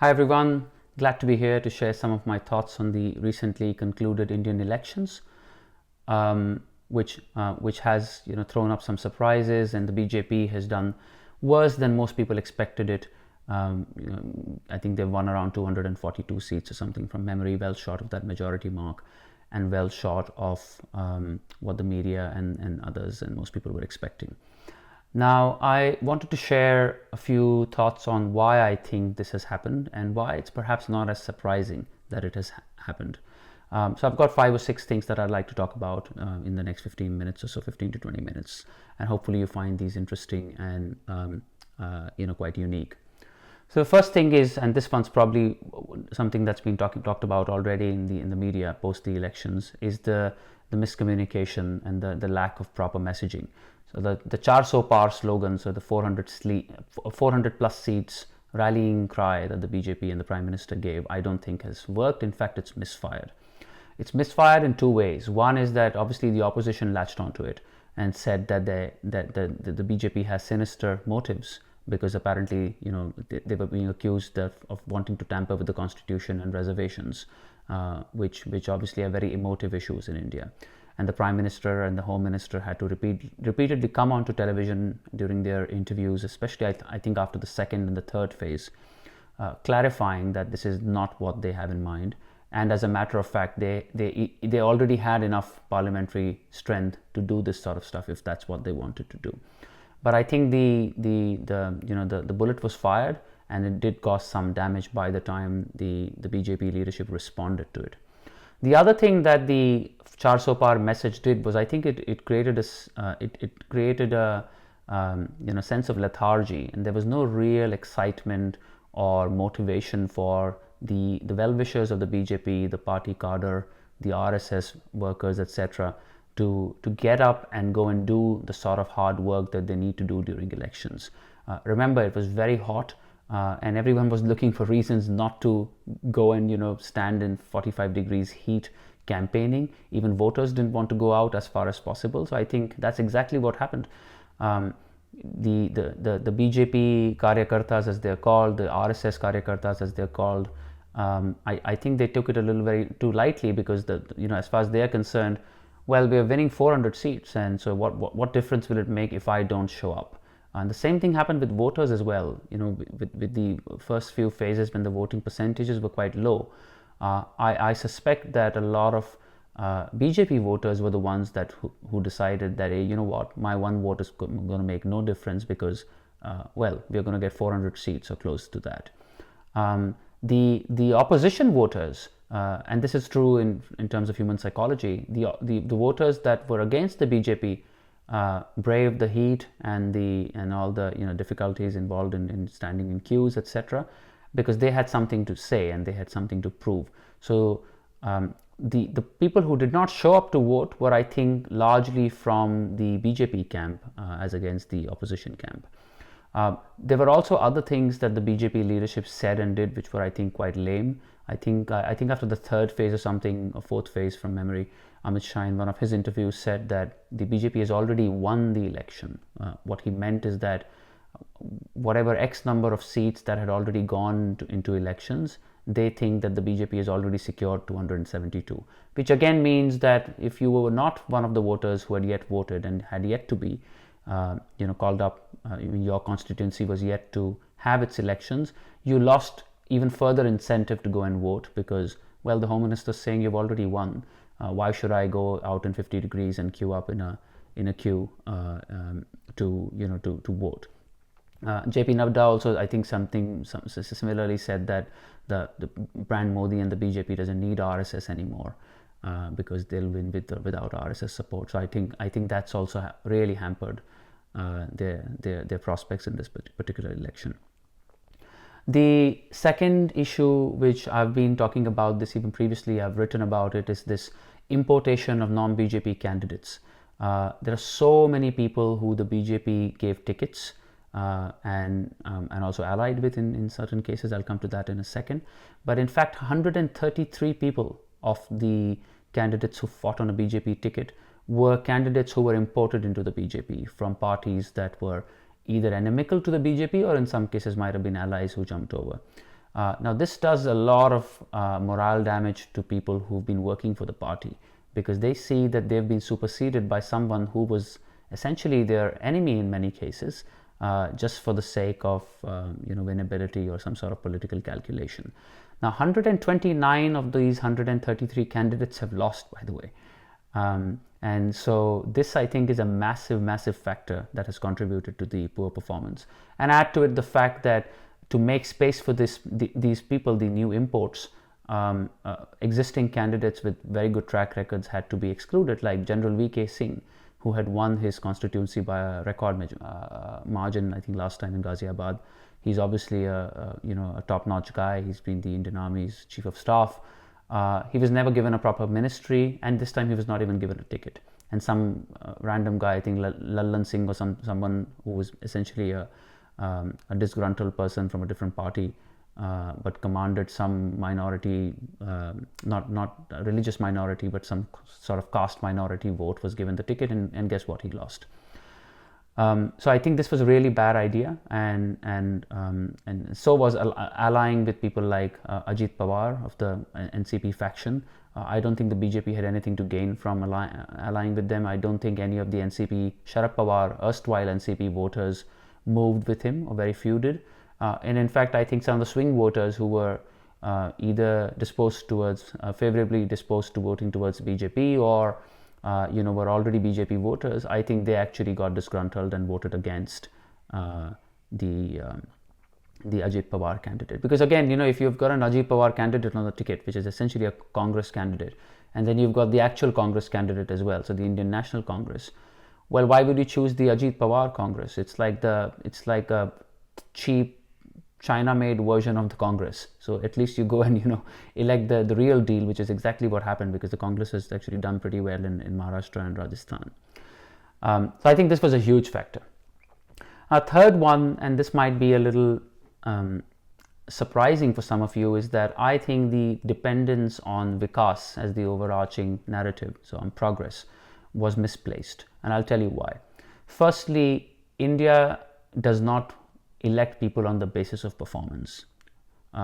Hi everyone, glad to be here to share some of my thoughts on the recently concluded Indian elections, which has thrown up some surprises, and the BJP has done worse than most people expected it. I think they've won around 242 seats or something from memory, well short of that majority mark, and well short of what the media and others and most people were expecting. Now, I wanted to share a few thoughts on why I think this has happened and why it's perhaps not as surprising that it has happened. So I've got 5 or 6 things that I'd like to talk about in the next 15 minutes or so, 15 to 20 minutes, and hopefully you find these interesting and quite unique. So the first thing is, and this one's probably something that's been talked about already in the media post the elections, is the miscommunication and the lack of proper messaging. So the Char So Par slogan, so the 400 plus seats rallying cry that the BJP and the Prime Minister gave, I don't think has worked. In fact, it's misfired. It's misfired in two ways. One is that obviously the opposition latched onto it and said that the BJP has sinister motives, because apparently they were being accused of wanting to tamper with the constitution and reservations, which obviously are very emotive issues in India. And the Prime Minister and the Home Minister had to repeatedly come onto television during their interviews, especially I think after the second and the third phase, clarifying that this is not what they have in mind. And as a matter of fact, they already had enough parliamentary strength to do this sort of stuff if that's what they wanted to do. But I think the bullet was fired, and it did cause some damage by the time the BJP leadership responded to it. The other thing that the Char So Par message did was, I think it created a sense of lethargy, and there was no real excitement or motivation for the well-wishers of the BJP, the party cadre, the RSS workers, etc., to get up and go and do the sort of hard work that they need to do during elections. Remember, it was very hot. And everyone was looking for reasons not to go and stand in 45 degrees heat campaigning. Even voters didn't want to go out as far as possible. So I think that's exactly what happened. The BJP karyakartas, as they're called, the RSS karyakartas, as they're called, I think they took it a little very too lightly, because as far as they're concerned, well, we're winning 400 seats, and so what difference will it make if I don't show up? And the same thing happened with voters as well. With the first few phases, when the voting percentages were quite low, I suspect that a lot of BJP voters were the ones that who decided that, hey, you know what, my one vote is going to make no difference, because we're going to get 400 seats or close to that. The opposition voters, and this is true in terms of human psychology, the voters that were against the BJP braved the heat and all the difficulties involved in standing in queues, etc., because they had something to say and they had something to prove. So the people who did not show up to vote were, I think, largely from the BJP camp as against the opposition camp. There were also other things that the BJP leadership said and did which were, I think, quite lame. I think after the third phase or something, or fourth phase from memory, Amit Shah in one of his interviews said that the BJP has already won the election. What he meant is that whatever X number of seats that had already gone into elections, they think that the BJP has already secured 272, which again means that if you were not one of the voters who had yet voted and had yet to be called up, your constituency was yet to have its elections, you lost even further incentive to go and vote, because, well, the Home Minister is saying you've already won. Why should I go out in 50 degrees and queue up in a queue to vote? JP Nadda also, I think, similarly said that the brand Modi and the BJP doesn't need RSS anymore, because they'll win without RSS support. So I think that's also really hampered their prospects in this particular election. The second issue, which I've been talking about this even previously, I've written about it, is this importation of non-BJP candidates. There are so many people who the BJP gave tickets and also allied with in certain cases. I'll come to that in a second. But in fact, 133 people of the candidates who fought on a BJP ticket were candidates who were imported into the BJP from parties that were either inimical to the BJP or in some cases might have been allies who jumped over. Now this does a lot of morale damage to people who've been working for the party, because they see that they've been superseded by someone who was essentially their enemy in many cases, just for the sake of winnability or some sort of political calculation. Now 129 of these 133 candidates have lost, by the way. And so this, I think, is a massive factor that has contributed to the poor performance. And add to it the fact that to make space for these people, the new imports, existing candidates with very good track records had to be excluded, like General V.K. Singh, who had won his constituency by a record margin, I think, last time in Ghaziabad. He's obviously a top-notch guy. He's been the Indian Army's chief of staff. He was never given a proper ministry, and this time he was not even given a ticket. And some random guy, I think Lallan Singh or someone who was essentially a disgruntled person from a different party, but commanded some minority, not a religious minority, but some sort of caste minority vote, was given the ticket, and guess what? He lost. So I think this was a really bad idea, and so was allying with people like Ajit Pawar of the NCP faction. I don't think the BJP had anything to gain from allying with them. I don't think any of the NCP, Sharad Pawar, erstwhile NCP voters moved with him, or very few did. And in fact, I think some of the swing voters who were either disposed towards, favorably disposed to voting towards BJP, or were already BJP voters, I think they actually got disgruntled and voted against the Ajit Pawar candidate. Because again, if you've got an Ajit Pawar candidate on the ticket, which is essentially a Congress candidate, and then you've got the actual Congress candidate as well, so the Indian National Congress, well, why would you choose the Ajit Pawar Congress? It's like a cheap China-made version of the Congress. So at least you go and elect the real deal, which is exactly what happened, because the Congress has actually done pretty well in Maharashtra and Rajasthan. So I think this was a huge factor. A third one, and this might be a little surprising for some of you, is that I think the dependence on Vikas as the overarching narrative, so on progress, was misplaced. And I'll tell you why. Firstly, India does not elect people on the basis of performance.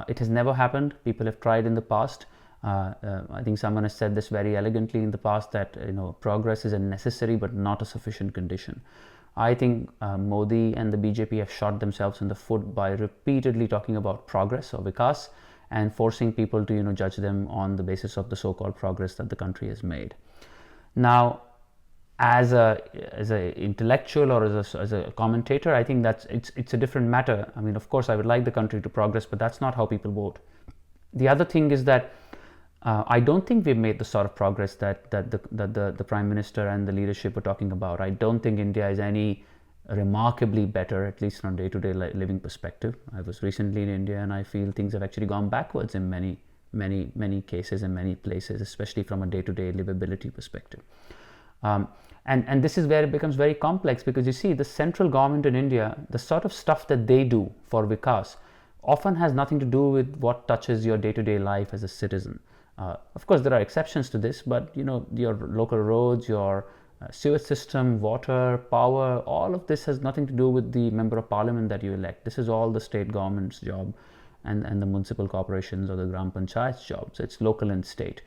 It has never happened. People have tried in the past. I think someone has said this very elegantly in the past, that progress is a necessary but not a sufficient condition. I think Modi and the BJP have shot themselves in the foot by repeatedly talking about progress or Vikas, and forcing people to judge them on the basis of the so-called progress that the country has made. Now, as a intellectual or as a commentator, I think it's a different matter. I mean, of course, I would like the country to progress, but that's not how people vote. The other thing is that I don't think we've made the sort of progress that the Prime Minister and the leadership were talking about. I don't think India is any remarkably better, at least from a day-to-day living perspective. I was recently in India, and I feel things have actually gone backwards in many cases and many places, especially from a day-to-day livability perspective. And this is where it becomes very complex, because you see, the central government in India, the sort of stuff that they do for Vikas often has nothing to do with what touches your day-to-day life as a citizen. Of course, there are exceptions to this, but your local roads, your sewage system, water, power, all of this has nothing to do with the member of parliament that you elect. This is all the state government's job, and the municipal corporations or the Gram Panchayat's job. So it's local and state.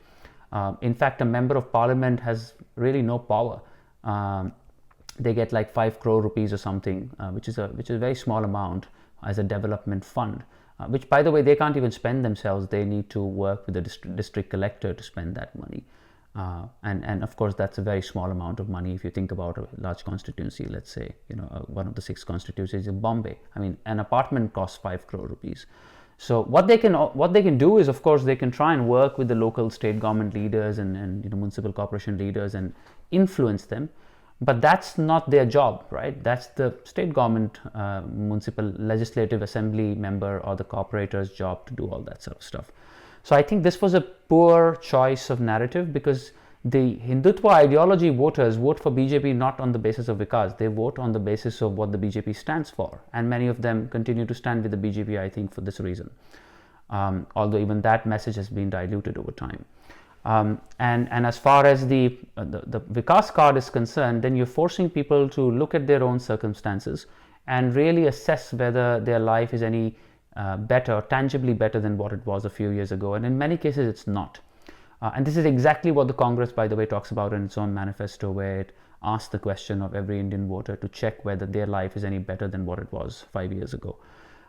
In fact, a member of parliament has really no power. They get like 5 crore rupees or something, which is a very small amount as a development fund, which, by the way, they can't even spend themselves. They need to work with the district collector to spend that money. And of course, that's a very small amount of money if you think about a large constituency. Let's say, one of the 6 constituencies in Bombay. I mean, an apartment costs 5 crore rupees. So what they can do is, of course, they can try and work with the local state government leaders and municipal corporation leaders and influence them, but that's not their job, right? That's the state government, municipal legislative assembly member or the corporator's job to do all that sort of stuff. So I think this was a poor choice of narrative, because the Hindutva ideology voters vote for BJP not on the basis of Vikas. They vote on the basis of what the BJP stands for, and many of them continue to stand with the BJP, I think, for this reason. Although even that message has been diluted over time. And as far as the Vikas card is concerned, then you're forcing people to look at their own circumstances and really assess whether their life is any better, tangibly better than what it was a few years ago, and in many cases it's not. And this is exactly what the Congress, by the way, talks about in its own manifesto, where it asks the question of every Indian voter to check whether their life is any better than what it was 5 years ago.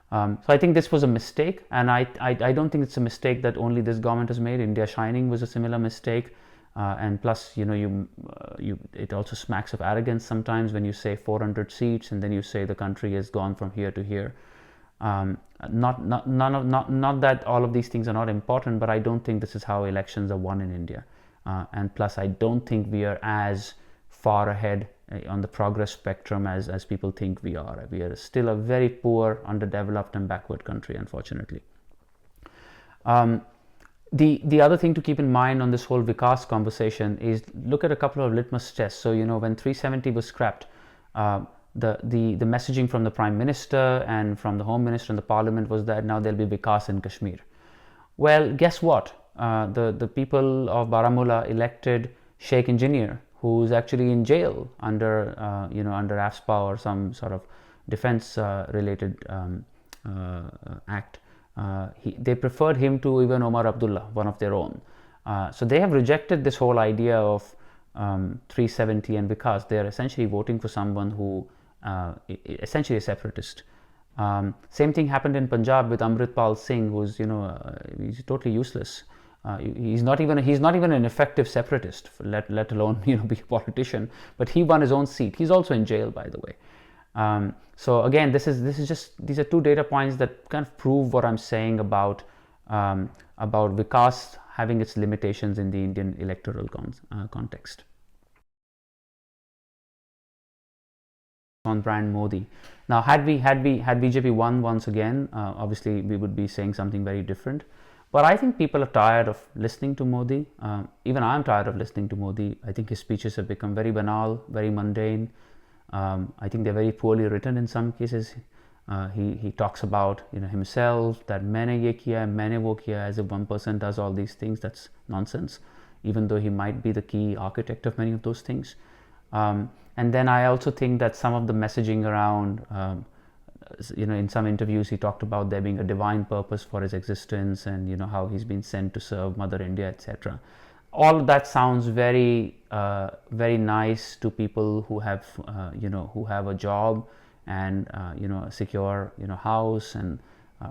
So I think this was a mistake, and I don't think it's a mistake that only this government has made. India Shining was a similar mistake, and plus, it also smacks of arrogance sometimes when you say 400 seats and then you say the country has gone from here to here. Not that all of these things are not important, but I don't think this is how elections are won in India. And plus, I don't think we are as far ahead on the progress spectrum as people think we are. We are still a very poor, underdeveloped and backward country, unfortunately. The other thing to keep in mind on this whole Vikas conversation is look at a couple of litmus tests. So, when 370 was scrapped, the messaging from the Prime Minister and from the Home Minister and the Parliament was that now there'll be Vikas in Kashmir. Well, guess what? The people of Baramulla elected Sheikh Engineer, who's actually in jail under under AFSPA or some sort of defense related act. They preferred him to even Omar Abdullah, one of their own. So they have rejected this whole idea of 370 and Vikas. They are essentially voting for someone who essentially a separatist. Same thing happened in Punjab with Amritpal Singh, who's he's totally useless. He's not even an effective separatist, let alone be a politician. But he won his own seat. He's also in jail, by the way. So again, these are two data points that kind of prove what I'm saying about Vikas having its limitations in the Indian electoral context. On brand Modi. Now, had BJP won once again, obviously we would be saying something very different. But I think people are tired of listening to Modi. Even I'm tired of listening to Modi. I think his speeches have become very banal, very mundane. I think they're very poorly written in some cases. He talks about himself, that maine ye kiya, maine wo kiya, as if one person does all these things. That's nonsense, even though he might be the key architect of many of those things. And then I also think that some of the messaging around, in some interviews, he talked about there being a divine purpose for his existence, and how he's been sent to serve Mother India, etc. All of that sounds very, very nice to people who have, who have a job and a secure, house and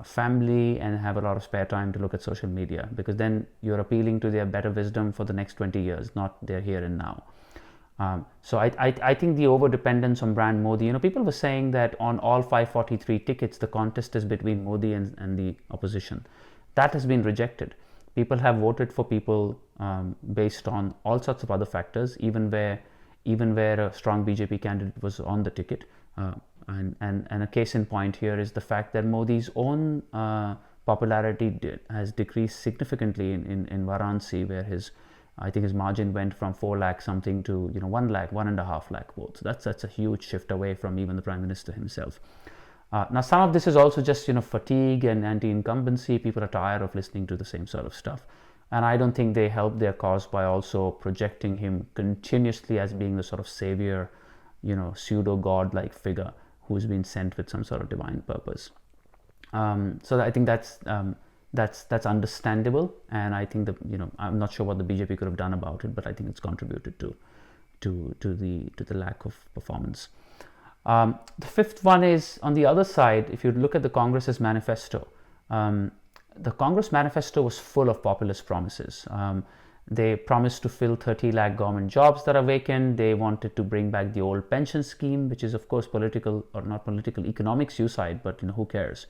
family, and have a lot of spare time to look at social media, because then you're appealing to their better wisdom for the next 20 years, not their here and now. So I think the over dependence on brand Modi, people were saying that on all 543 tickets, the contest is between Modi and the opposition. That has been rejected. People have voted for people based on all sorts of other factors, even where a strong BJP candidate was on the ticket. And a case in point here is the fact that Modi's own popularity has decreased significantly in Varanasi, where I think his margin went from 4 lakh something to 1 lakh, 1.5 lakh votes. That's a huge shift away from even the Prime Minister himself. Now, some of this is also just fatigue and anti-incumbency. People are tired of listening to the same sort of stuff, and I don't think they help their cause by also projecting him continuously as being the sort of savior, pseudo god-like figure who's been sent with some sort of divine purpose. So I think that's understandable, and I think that I'm not sure what the BJP could have done about it, but I think it's contributed to the lack of performance. The fifth one is on the other side. If you look at the Congress's manifesto, the Congress manifesto was full of populist promises. They promised to fill 30 lakh government jobs that are vacant. They wanted to bring back the old pension scheme, which is of course political, or not political, economic suicide, but who cares?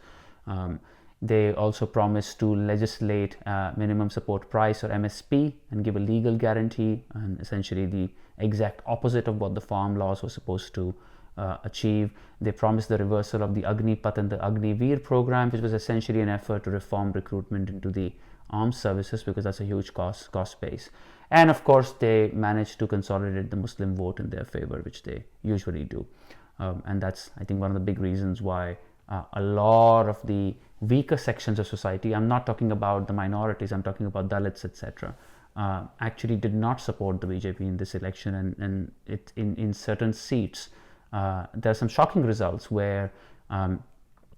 They also promised to legislate minimum support price, or MSP, and give a legal guarantee, and essentially the exact opposite of what the farm laws were supposed to achieve. They promised the reversal of the Agnipath and the Agniveer program, which was essentially an effort to reform recruitment into the armed services, because that's a huge cost base. And of course, they managed to consolidate the Muslim vote in their favor, which they usually do. And that's, I think, one of the big reasons why a lot of the weaker sections of society, I'm not talking about the minorities, I'm talking about Dalits, etc., actually did not support the BJP in this election. And in certain seats, there are some shocking results where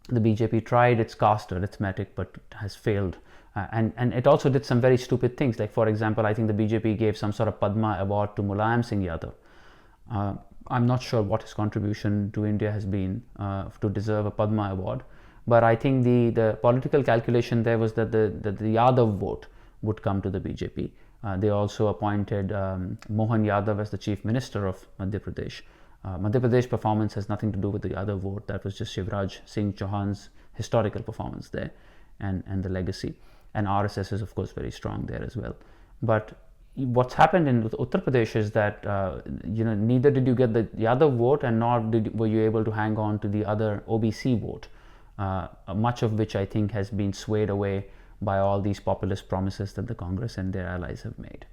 the BJP tried its caste arithmetic but has failed. And it also did some very stupid things. Like, for example, I think the BJP gave some sort of Padma award to Mulayam Singh Yadav. I'm not sure what his contribution to India has been to deserve a Padma award, but I think the political calculation there was that the Yadav vote would come to the BJP. They also appointed Mohan Yadav as the Chief Minister of Madhya Pradesh. Madhya Pradesh performance has nothing to do with the Yadav vote. That was just Shivraj Singh Chauhan's historical performance there, and the legacy. And RSS is of course very strong there as well. But what's happened in Uttar Pradesh is that neither did you get the Yadav vote, and nor were you able to hang on to the other OBC vote, much of which I think has been swayed away by all these populist promises that the Congress and their allies have made.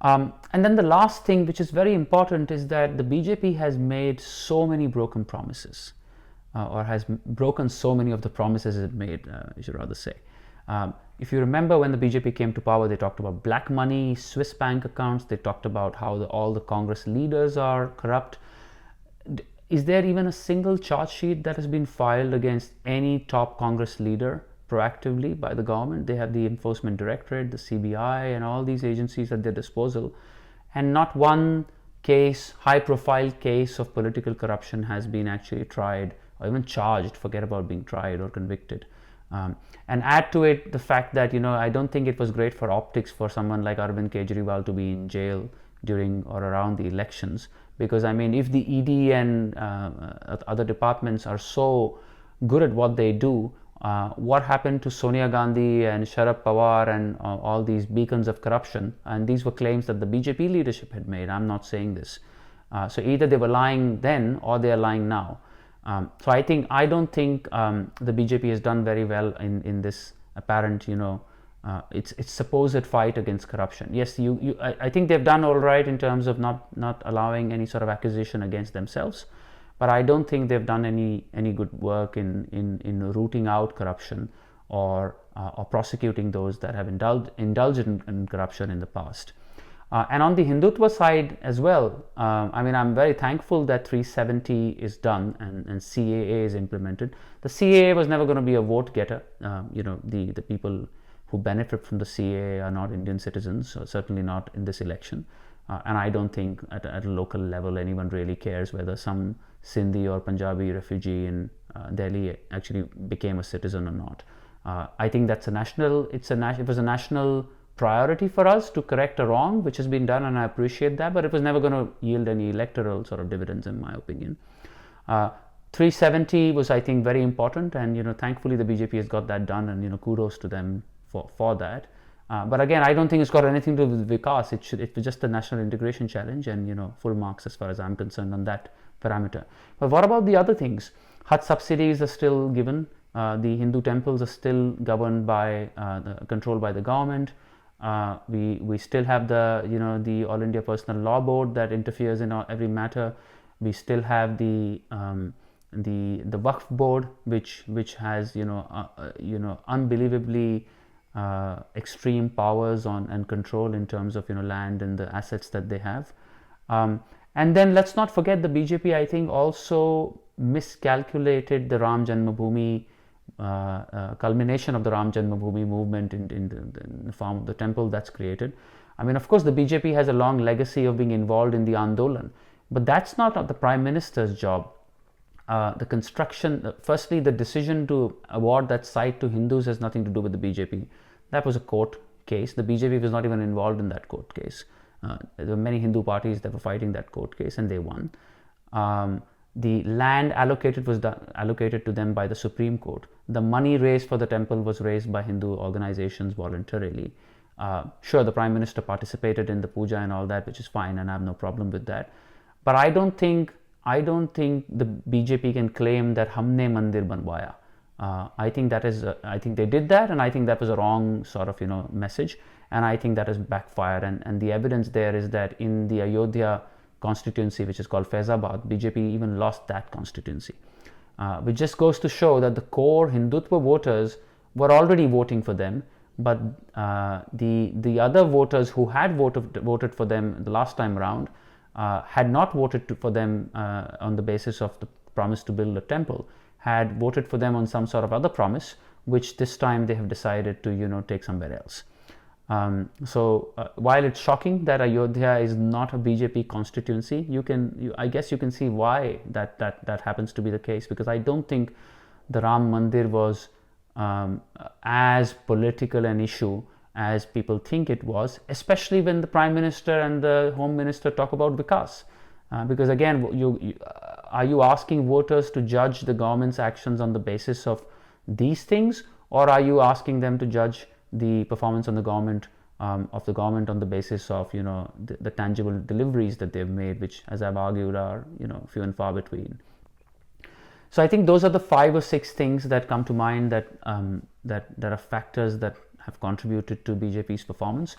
And then the last thing, which is very important, is that the BJP has made so many broken promises, or has broken so many of the promises it made, I should rather say. If you remember, when the BJP came to power, they talked about black money, Swiss bank accounts, they talked about how all the Congress leaders are corrupt. Is there even a single charge sheet that has been filed against any top Congress leader proactively by the government? They have the Enforcement Directorate, the CBI, and all these agencies at their disposal, and not one case, high profile case of political corruption has been actually tried or even charged, forget about being tried or convicted. And add to it the fact that, I don't think it was great for optics for someone like Arvind Kejriwal to be in jail during or around the elections, because if the ED and other departments are so good at what they do, what happened to Sonia Gandhi and Sharad Pawar and all these beacons of corruption? And these were claims that the BJP leadership had made. I'm not saying this. So either they were lying then or they are lying now. So I don't think the BJP has done very well in this apparent, it's supposed fight against corruption. Yes, I think they've done all right in terms of not allowing any sort of accusation against themselves, but I don't think they've done any good work in rooting out corruption or prosecuting those that have indulged in corruption in the past. And on the Hindutva side as well, I'm very thankful that 370 is done and CAA is implemented. The CAA was never going to be a vote getter. The people who benefit from the CAA are not Indian citizens, so certainly not in this election. And I don't think at a local level anyone really cares whether some Sindhi or Punjabi refugee in Delhi actually became a citizen or not. I think that's it was a national priority for us to correct a wrong, which has been done, and I appreciate that, but it was never going to yield any electoral sort of dividends, in my opinion. 370 was, I think, very important, and thankfully the BJP has got that done, and kudos to them for that. But again, I don't think it's got anything to do with Vikas. It was just a national integration challenge, and full marks as far as I'm concerned on that parameter. But what about the other things? Haj subsidies are still given. The Hindu temples are still governed by controlled by the government. We still have the All India Personal Law Board that interferes in every matter. We still have the Waqf Board, which has unbelievably extreme powers and control in terms of land and the assets that they have. And then let's not forget the BJP, I think, also miscalculated the Ram Janmabhoomi culmination of the Ram Janmabhoomi movement in the form of the temple that's created. Of course, the BJP has a long legacy of being involved in the Andolan, but that's not the Prime Minister's job. The construction, firstly, the decision to award that site to Hindus has nothing to do with the BJP. That was a court case. The BJP was not even involved in that court case. There were many Hindu parties that were fighting that court case, and they won. The land allocated was allocated to them by the Supreme Court. The money raised for the temple was raised by Hindu organizations voluntarily. Sure, the Prime Minister participated in the puja and all that, which is fine, and I have no problem with that. But I don't think the BJP can claim that humne mandir banwaya. I think they did that, and I think that was a wrong sort of message, and I think that has backfired. And the evidence there is that in the Ayodhya constituency, which is called Faizabad, BJP even lost that constituency, which just goes to show that the core Hindutva voters were already voting for them, but the other voters who had voted for them the last time around had not voted for them on the basis of the promise to build a temple. had voted for them on some sort of other promise, which this time they have decided to take somewhere else. While it's shocking that Ayodhya is not a BJP constituency, I guess you can see why that happens to be the case, because I don't think the Ram Mandir was as political an issue as people think it was, especially when the Prime Minister and the Home Minister talk about Vikas. Because again, are you asking voters to judge the government's actions on the basis of these things, or are you asking them to judge the performance on the government on the basis of the tangible deliveries that they've made, which, as I've argued, are few and far between. So I think those are the 5 or 6 things that come to mind that are factors that have contributed to BJP's performance.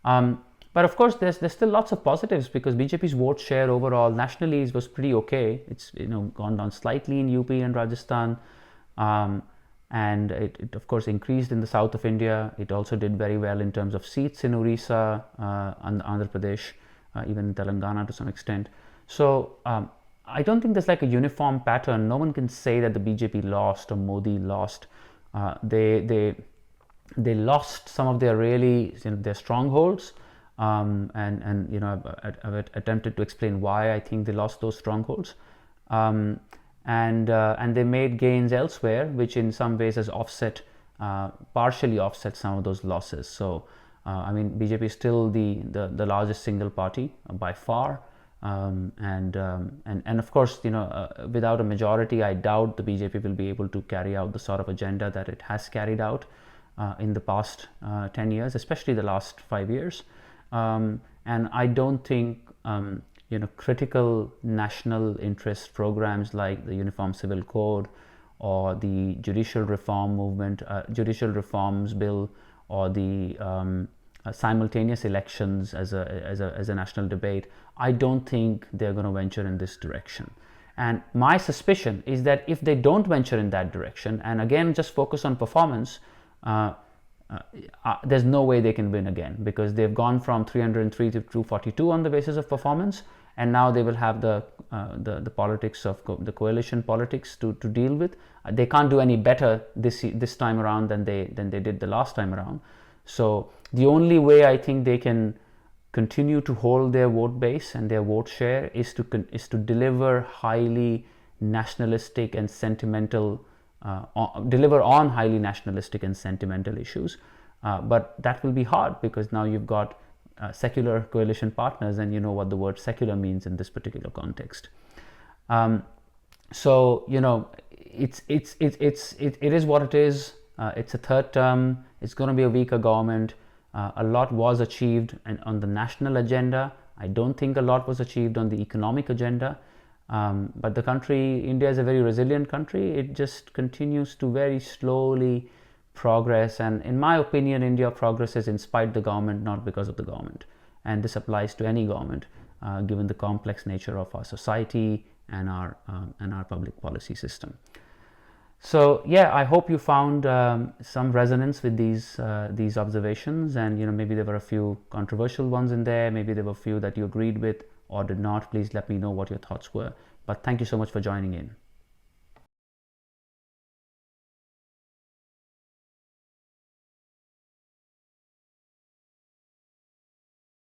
But of course, there's still lots of positives, because BJP's vote share overall nationally was pretty okay. It's gone down slightly in UP and Rajasthan, and it of course increased in the south of India. It also did very well in terms of seats in Orissa, Andhra Pradesh, even in Telangana to some extent. So I don't think there's like a uniform pattern. No one can say that the BJP lost or Modi lost. They lost some of their really their strongholds. And I've attempted to explain why I think they lost those strongholds, and they made gains elsewhere, which in some ways has partially offset some of those losses. So I mean, BJP is still the largest single party by far, and of course without a majority, I doubt the BJP will be able to carry out the sort of agenda that it has carried out in the past 10 years, especially the last 5 years. And I don't think critical national interest programs like the Uniform Civil Code or the judicial reform movement, judicial reforms bill, or the simultaneous elections as a national debate, I don't think they're going to venture in this direction. And my suspicion is that if they don't venture in that direction, and again just focus on performance, there's no way they can win again, because they've gone from 303 to 242 on the basis of performance, and now they will have the politics of the coalition politics to deal with. They can't do any better this time around than they did the last time around. So the only way I think they can continue to hold their vote base and their vote share is to deliver highly nationalistic and sentimental. Deliver on highly nationalistic and sentimental issues, but that will be hard, because now you've got secular coalition partners, and you know what the word secular means in this particular context. So it is what it is. It's a third term. It's going to be a weaker government. A lot was achieved on the national agenda. I don't think a lot was achieved on the economic agenda. But the country, India, is a very resilient country. It just continues to very slowly progress, and in my opinion, India progresses in spite of the government, not because of the government. And this applies to any government, given the complex nature of our society and our public policy system. So yeah, I hope you found some resonance with these observations, and maybe there were a few controversial ones in there. Maybe there were a few that you agreed with or did not. Please let me know what your thoughts were. But thank you so much for joining in.